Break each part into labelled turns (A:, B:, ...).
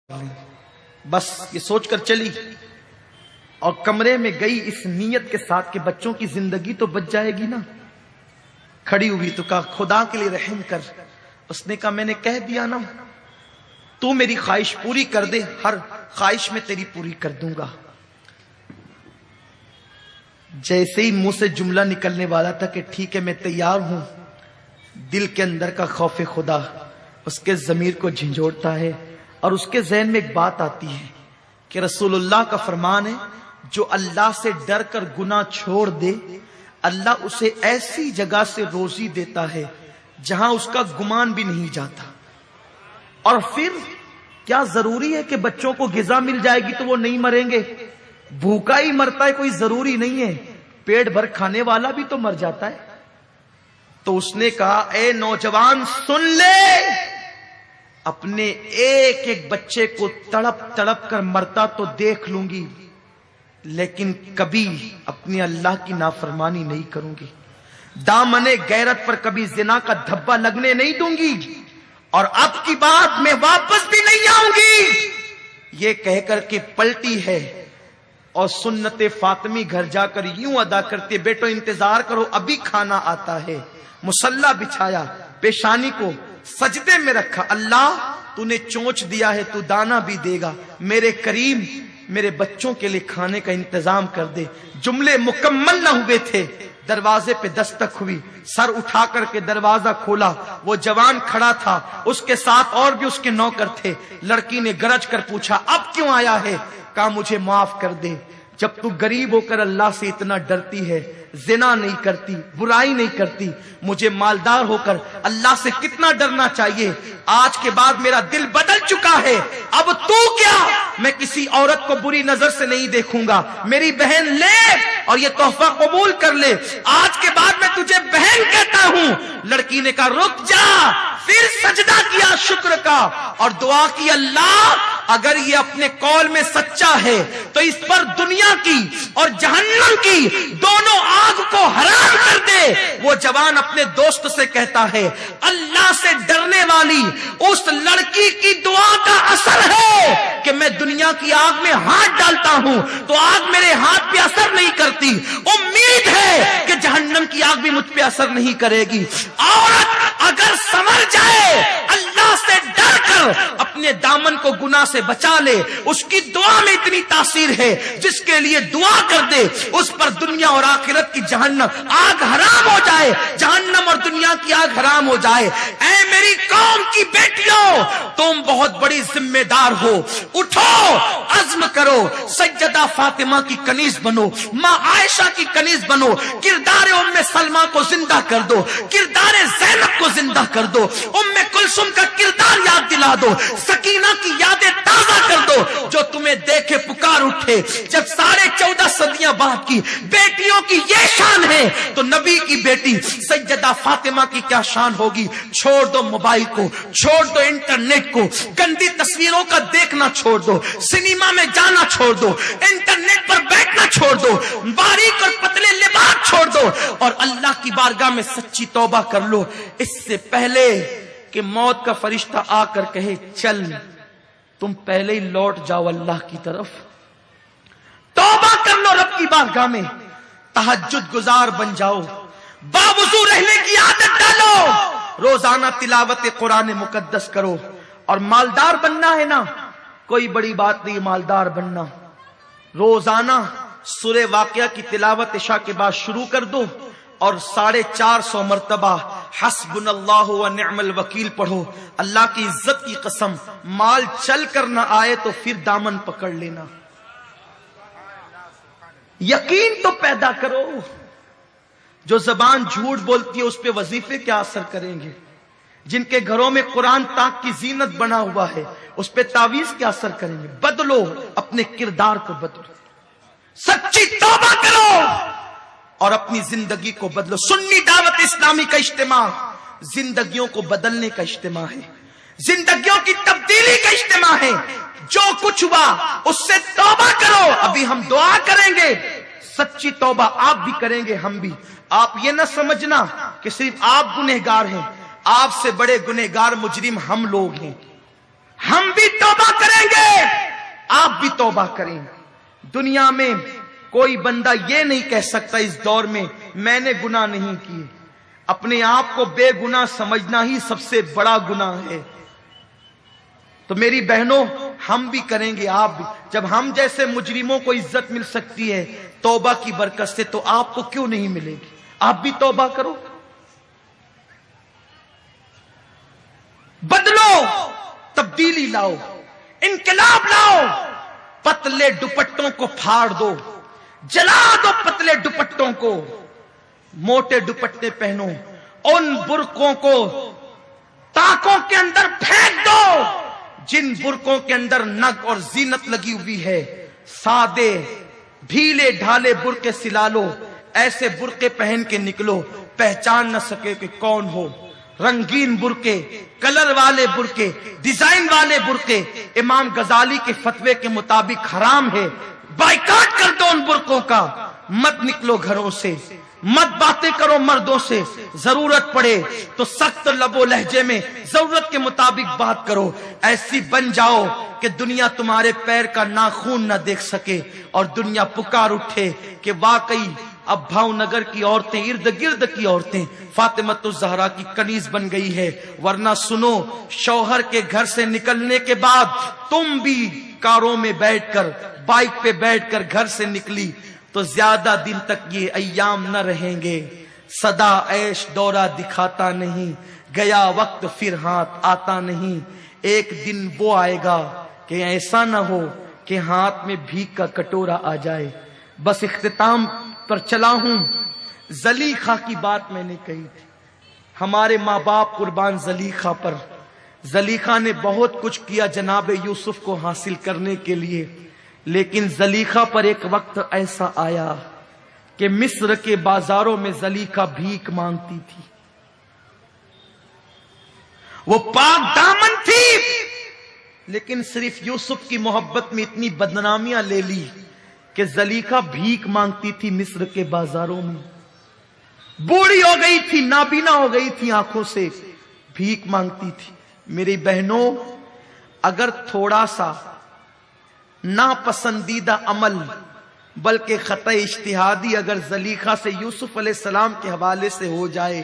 A: بس یہ سوچ کر چلی اور کمرے میں گئی اس نیت کے ساتھ کہ بچوں کی زندگی تو بچ جائے گی نا. کھڑی ہوئی تو کہا خدا کے لیے رحم کر. اس نے کہا میں نے کہہ دیا نا, تو میری خواہش پوری کر دے, ہر خواہش میں تیری پوری کر دوں گا. جیسے ہی منہ سے جملہ نکلنے والا تھا کہ ٹھیک ہے میں تیار ہوں, دل کے اندر کا خوف خدا اس کے ضمیر کو جھنجھوڑتا ہے اور اس کے ذہن میں ایک بات آتی ہے کہ رسول اللہ کا فرمان ہے جو اللہ سے ڈر کر گناہ چھوڑ دے اللہ اسے ایسی جگہ سے روزی دیتا ہے جہاں اس کا گمان بھی نہیں جاتا. اور پھر کیا ضروری ہے کہ بچوں کو غذا مل جائے گی تو وہ نہیں مریں گے؟ بھوکا ہی مرتا ہے, کوئی ضروری نہیں ہے, پیٹ بھر کھانے والا بھی تو مر جاتا ہے. تو اس نے کہا اے نوجوان سن لے, اپنے ایک ایک بچے کو تڑپ تڑپ کر مرتا تو دیکھ لوں گی, لیکن کبھی اپنی اللہ کی نافرمانی نہیں کروں گی. دامن غیرت پر کبھی زنا کا دھبا لگنے نہیں دوں گی, اور اب کی بات میں واپس بھی نہیں آؤں گی. یہ کہہ کر کے پلٹی ہے اور سنت فاطمی گھر جا کر یوں ادا کرتے, بیٹو انتظار کرو ابھی کھانا آتا ہے. مصلی بچھایا, پیشانی کو سجدے میں رکھا, اللہ تو نے چونچ دیا ہے تو دانا بھی دے گا, میرے کریم میرے بچوں کے لیے کھانے کا انتظام کر دے. جملے مکمل نہ ہوئے تھے, دروازے پہ دستک ہوئی, سر اٹھا کر کے دروازہ کھولا, وہ جوان کھڑا تھا, اس کے ساتھ اور بھی اس کے نوکر تھے. لڑکی نے گرج کر پوچھا اب کیوں آیا ہے؟ کہا مجھے معاف کر دے, جب تو غریب ہو کر اللہ سے اتنا ڈرتی ہے, زنا نہیں کرتی, برائی نہیں کرتی, مجھے مالدار ہو کر اللہ سے کتنا ڈرنا چاہیے. آج کے بعد میرا دل بدل چکا ہے, اب تو کیا, میں کسی عورت کو بری نظر سے نہیں دیکھوں گا. میری بہن لے اور یہ تحفہ قبول کر لے, آج کے بعد میں تجھے بہن کہتا ہوں. لڑکی نے کہا رک جا, پھر سجدہ کیا شکر کا اور دعا کی اللہ اگر یہ اپنے قول میں سچا ہے تو اس پر دنیا کی اور جہنم کی دونوں آگ کو حرام کر دے. وہ جوان اپنے دوست سے کہتا ہے اللہ سے ڈرنے والی اس لڑکی کی دعا کا اثر ہے کہ میں دنیا کی آگ میں ہاتھ ڈالتا ہوں تو آگ میرے ہاتھ پہ اثر نہیں کرتی, امید ہے کہ جہنم کی آگ بھی مجھ پہ اثر نہیں کرے گی. عورت اگر سنور جائے, اللہ سے ڈر کر اپنے دامن کو گناہ سے بچا لے, اس کی دعا میں اتنی تاثیر ہے, جس کے لیے دعا کر دے اس پر دنیا اور آخرت کی جہنم آگ حرام ہو جائے, جہنم اور دنیا کی آگ حرام ہو جائے. اے میری قوم کی بیٹیوں, تم بہت بڑی ذمہ دار ہو, اٹھو عزم کرو, سیدہ فاطمہ کی کنیز بنو, ماں عائشہ کی کنیز بنو, کردار ام سلمہ کو زندہ کر دو, کردار زینب کو زندہ کر دو, ام کلثوم کا کردار یاد دلا دو, سکینہ کی یادیں تازہ کر دو, جو تمہیں دیکھے پکار اٹھے. جب 14.5 صدیاں بعد کی بیٹیوں کی یہ شان ہے تو نبی کی بیٹی سیدہ فاطمہ کی کیا شان ہوگی. چھوڑ دو موبائل کو, چھوڑ دو انٹرنیٹ کو, گندی تصویروں کا دیکھنا چھوڑ دو, سنیما میں جانا چھوڑ دو, انٹرنیٹ پر بیٹھنا چھوڑ دو, باریک اور پتلے لباس چھوڑ دو اور اللہ کی بارگاہ میں سچی توبہ کر لو. اس سے پہلے کہ موت کا فرشتہ آ کر کہے چل, تم پہلے ہی لوٹ جاؤ اللہ کی طرف, توبہ کر لو رب کی بارگاہ میں, تہجد گزار بن جاؤ, باوضو رہنے کی عادت ڈالو, روزانہ تلاوت قرآن مقدس کرو. اور مالدار بننا ہے نا, کوئی بڑی بات نہیں مالدار بننا. روزانہ سورہ واقعہ کی تلاوت عشاء کے بعد شروع کر دو اور 450 مرتبہ حسبنا اللہ و نعم الوکیل پڑھو. اللہ کی عزت کی قسم, مال چل کر نہ آئے تو پھر دامن پکڑ لینا. یقین تو پیدا کرو, جو زبان جھوٹ بولتی ہے اس پہ وظیفے کیا اثر کریں گے, جن کے گھروں میں قرآن تاک کی زینت بنا ہوا ہے اس پہ تعویذ کیا اثر کریں گے. بدلو اپنے کردار کو, بدلو, سچی توبہ کرو اور اپنی زندگی کو بدلو. سنی دعوت اسلامی کا اجتماع زندگیوں کو بدلنے کا اجتماع ہے, زندگیوں کی تبدیلی کا اجتماع ہے. جو کچھ ہوا اس سے توبہ کرو. ابھی ہم دعا کریں گے, سچی توبہ آپ بھی کریں گے, ہم بھی. آپ یہ نہ سمجھنا کہ صرف آپ گنہگار ہیں, آپ سے بڑے گنہگار مجرم ہم لوگ ہیں. ہم بھی توبہ کریں گے، آپ بھی توبہ کریں۔ دنیا میں کوئی بندہ یہ نہیں کہہ سکتا اس دور میں میں نے گناہ نہیں کیے۔ اپنے آپ کو بے گناہ سمجھنا ہی سب سے بڑا گناہ ہے۔ تو میری بہنوں، ہم بھی کریں گے، آپ بھی۔ جب ہم جیسے مجرموں کو عزت مل سکتی ہے توبہ کی برکت سے، تو آپ کو کیوں نہیں ملے گی؟ آپ بھی توبہ کرو، بدلو، تبدیلی لاؤ، انقلاب لاؤ۔ پتلے دوپٹوں کو پھاڑ دو، جلا دو پتلے دوپٹوں کو، موٹے دوپٹے پہنو، ان برقعوں کو تاکوں کے اندر پھینک دو جن برقعوں کے اندر نگ اور زینت لگی ہوئی ہے۔ سادے ڈھیلے ڈھالے برقعے سلا لو، ایسے برقعے پہن کے نکلو پہچان نہ سکے کہ کون ہو۔ رنگین برقعے، کلر والے برقعے، ڈیزائن والے برقعے امام غزالی کے فتوے کے مطابق حرام ہے۔ بائیکاٹ کر دو ان برقعوں کا، مت نکلو گھروں سے، مت باتیں کرو مردوں سے، ضرورت پڑے تو سخت لب و لہجے میں ضرورت کے مطابق بات کرو۔ ایسی بن جاؤ کہ دنیا تمہارے پیر کا ناخون نہ دیکھ سکے، اور دنیا پکار اٹھے کہ واقعی اب بھاؤ نگر کی عورتیں، ارد گرد کی عورتیں فاطمۃ الزہرا کی کنیز بن گئی ہے۔ ورنہ سنو، شوہر کے گھر سے نکلنے کے بعد تم بھی کاروں میں بیٹھ کر، بائک پہ بیٹھ کر گھر سے نکلی تو زیادہ دن تک یہ ایام نہ رہیں گے۔ صدا عیش دورہ دکھاتا نہیں، گیا وقت پھر ہاتھ آتا نہیں۔ ایک دن وہ آئے گا کہ ایسا نہ ہو کہ ہاتھ میں بھیک کا کٹورا آ جائے۔ بس اختتام پر چلا ہوں۔ زلیخا کی بات میں نے کہی تھی، ہمارے ماں باپ قربان زلیخا پر۔ زلیخا نے بہت کچھ کیا جناب یوسف کو حاصل کرنے کے لیے، لیکن زلیخا پر ایک وقت ایسا آیا کہ مصر کے بازاروں میں زلیخا بھیک مانگتی تھی۔ وہ پاک دامن تھی، لیکن صرف یوسف کی محبت میں اتنی بدنامیاں لے لی کہ زلیخا بھیک مانگتی تھی مصر کے بازاروں میں۔ بوڑھی ہو گئی تھی، نابینا ہو گئی تھی آنکھوں سے، بھیک مانگتی تھی۔ میری بہنوں، اگر تھوڑا سا ناپسندیدہ عمل بلکہ خطا اجتہادی اگر زلیخا سے یوسف علیہ السلام کے حوالے سے ہو جائے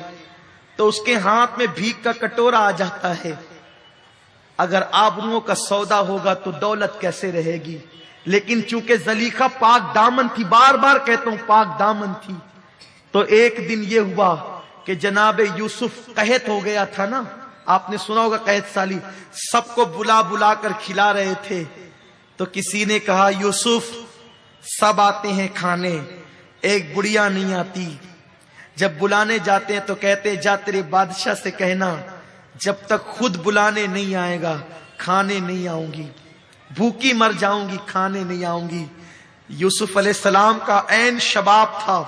A: تو اس کے ہاتھ میں بھیک کا کٹورا آ جاتا ہے۔ اگر آبروؤں کا سودا ہوگا تو دولت کیسے رہے گی؟ لیکن چونکہ زلیخا پاک دامن تھی، بار بار کہتا ہوں پاک دامن تھی، تو ایک دن یہ ہوا کہ جناب یوسف قحط ہو گیا تھا نا، آپ نے سنا ہوگا قحط سالی، سب کو بلا بلا کر کھلا رہے تھے، تو کسی نے کہا یوسف سب آتے ہیں کھانے، ایک بڑھیا نہیں آتی۔ جب بلانے جاتے ہیں تو کہتے جا تیرے بادشاہ سے کہنا جب تک خود بلانے نہیں آئے گا کھانے نہیں آؤں گی، بھوکی مر جاؤں گی، کھانے نہیں آؤں گی۔ یوسف علیہ السلام کا عین شباب تھا،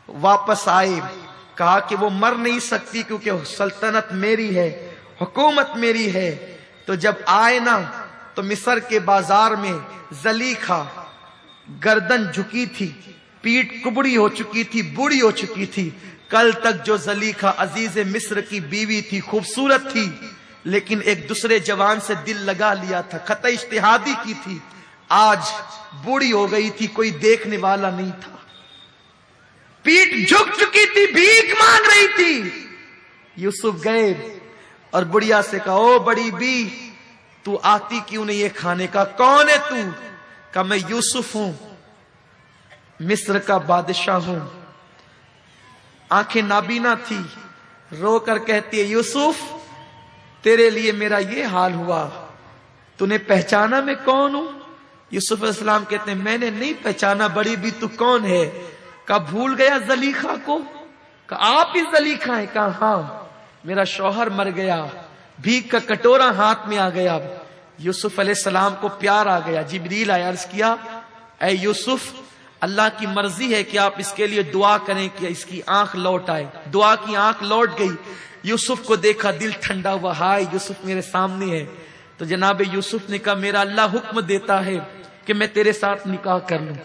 A: واپس آئے، کہا کہ وہ مر نہیں سکتی کیونکہ سلطنت میری ہے، حکومت میری ہے۔ تو جب آئے نا تو مصر کے بازار میں زلیخا گردن جھکی تھی، پیٹ کبڑی ہو چکی تھی، بوڑھی ہو چکی تھی۔ کل تک جو زلیخا عزیز مصر کی بیوی تھی، خوبصورت تھی، لیکن ایک دوسرے جوان سے دل لگا لیا تھا، خطا اجتہادی کی تھی، آج بوڑھی ہو گئی تھی، کوئی دیکھنے والا نہیں تھا، پیٹ جھک چکی تھی، بھیک مانگ رہی تھی۔ یوسف گئے اور بڑھیا سے کہا او بڑی بی، تو آتی کیوں نہیں ہے کھانے کا؟ کون ہے تو؟ کہا میں یوسف ہوں، مصر کا بادشاہ ہوں۔ آنکھیں نابینا تھی، رو کر کہتی ہے یوسف تیرے لیے میرا یہ حال ہوا، تو نے پہچانا میں کون ہوں؟ یوسف علیہ السلام کہتے ہیں میں نے نہیں پہچانا بڑی بھی، تو کون ہے؟ کہا بھول گیا زلیخا کو؟ کہا آپ ہی زلیخا ہے؟ کہا ہاں، میرا شوہر مر گیا، بھیک کا کٹورا ہاتھ میں آ گیا۔ یوسف علیہ السلام کو پیار آ گیا، جبریل آیا، عرض کیا اے یوسف اللہ کی مرضی ہے کہ آپ اس کے لیے دعا کریں کہ اس کی آنکھ لوٹ آئے۔ دعا کی آنکھ لوٹ گئی، یوسف کو دیکھا دل ٹھنڈا ہوا، ہائے یوسف میرے سامنے ہے۔ تو جناب یوسف نے کہا میرا اللہ حکم دیتا ہے کہ میں تیرے ساتھ نکاح کر لوں۔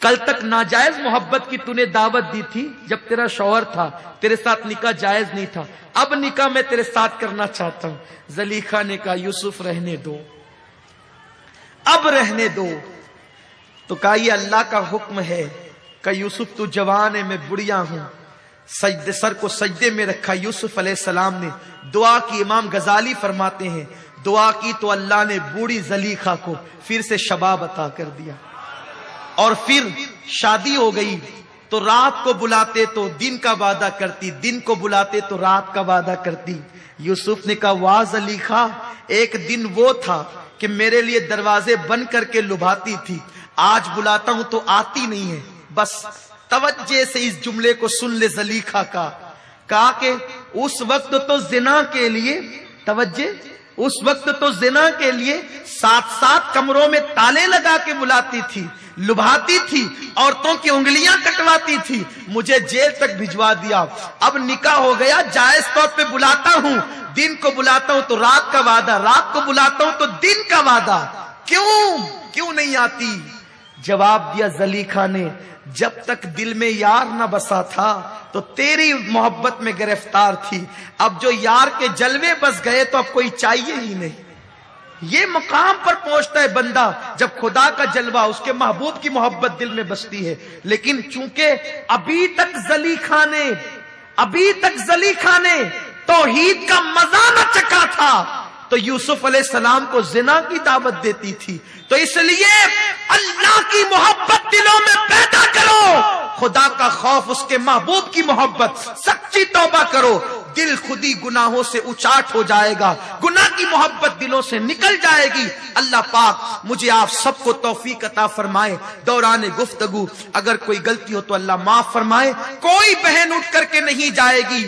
A: کل تک ناجائز محبت کی تو نے دعوت دی تھی جب تیرا شوہر تھا، تیرے ساتھ نکاح جائز نہیں تھا، اب نکاح میں تیرے ساتھ کرنا چاہتا ہوں۔ زلیخا نے کہا یوسف رہنے دو، اب رہنے دو۔ تو کہا یہ اللہ کا حکم ہے کہ یوسف تو جوان ہے، میں بڑھیا ہوں۔ سجدے، سر کو سجدے میں رکھا یوسف علیہ السلام نے، دعا کی۔ امام غزالی فرماتے ہیں دعا کی تو اللہ نے بوڑھی زلیخا کو پھر سے شباب عطا کر دیا، اور پھر شادی ہو گئی۔ تو رات کو بلاتے تو دن کا وعدہ کرتی، دن کو بلاتے تو رات کا وعدہ کرتی۔ یوسف نے کہا واہ زلیخا، ایک دن وہ تھا کہ میرے لیے دروازے بند کر کے لبھاتی تھی، آج بلاتا ہوں تو آتی نہیں ہے۔ بس توجہ سے اس جملے کو سن لے زلیخا کا۔ کہا کہ اس وقت تو زنا کے لیے، توجہ، اس وقت تو زنا کے لیے 7 کمروں میں تالے لگا کے بلاتی تھی، لبھاتی تھی، عورتوں کی انگلیاں کٹواتی تھی، مجھے جیل تک بھجوا دیا۔ اب نکاح ہو گیا، جائز طور پہ بلاتا ہوں، دن کو بلاتا ہوں تو رات کا وعدہ، رات کو بلاتا ہوں تو دن کا وعدہ، کیوں نہیں آتی؟ جواب دیا زلیخا نے جب تک دل میں یار نہ بسا تھا تو تیری محبت میں گرفتار تھی، اب جو یار کے جلوے بس گئے تو اب کوئی چاہیے ہی نہیں۔ یہ مقام پر پہنچتا ہے بندہ جب خدا کا جلوہ، اس کے محبوب کی محبت دل میں بستی ہے۔ لیکن چونکہ ابھی تک زلیخا نے توحید کا مزہ نہ چکھا تھا تو یوسف علیہ السلام کو زنا کی دعوت دیتی تھی۔ تو اس لیے اللہ کی محبت دلوں میں پیدا کرو، خدا کا خوف، اس کے محبوب کی محبت، سچی توبہ کرو، دل خودی گناہوں سے اچاٹ ہو جائے گا، گناہ کی محبت دلوں سے نکل جائے گی۔ اللہ پاک مجھے آپ سب کو توفیق عطا فرمائے۔ دوران گفتگو اگر کوئی غلطی ہو تو اللہ معاف فرمائے۔ کوئی بہن اٹھ کر کے نہیں جائے گی،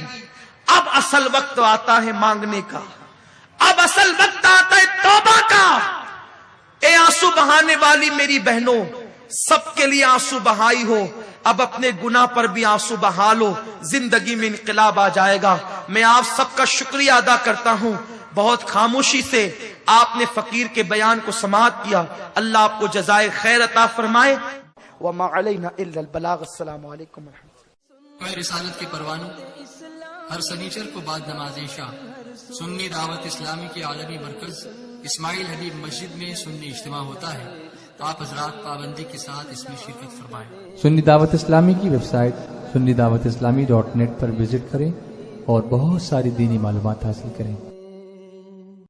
A: اب اصل وقت آتا ہے مانگنے کا، اب اصل وقت آتا ہے توبہ کا۔ اے آنسو بہانے والی میری بہنوں، سب کے لیے آنسو بہائی ہو، اب اپنے گناہ پر بھی آنسو بہا لو، زندگی میں انقلاب آ جائے گا۔ میں آپ سب کا شکریہ ادا کرتا ہوں، بہت خاموشی سے آپ نے فقیر کے بیان کو سماعت کیا، اللہ آپ کو جزائے خیر عطا فرمائے۔ وما علینا الا البلاغ۔ السلام علیکم ورحمۃ اللہ۔
B: رسالت کے پروانوں ہر سنیچر کو بعد نماز عشاء سنی دعوت اسلامی کے عالمی مرکز اسماعیل حبیب مسجد میں سنی اجتماع ہوتا ہے، آپ حضرات پابندی کے ساتھ اس میں شرکت فرمائیں۔
C: سنی دعوت اسلامی کی website sunni dawat islami.net پر وزٹ کریں اور بہت ساری دینی معلومات حاصل کریں۔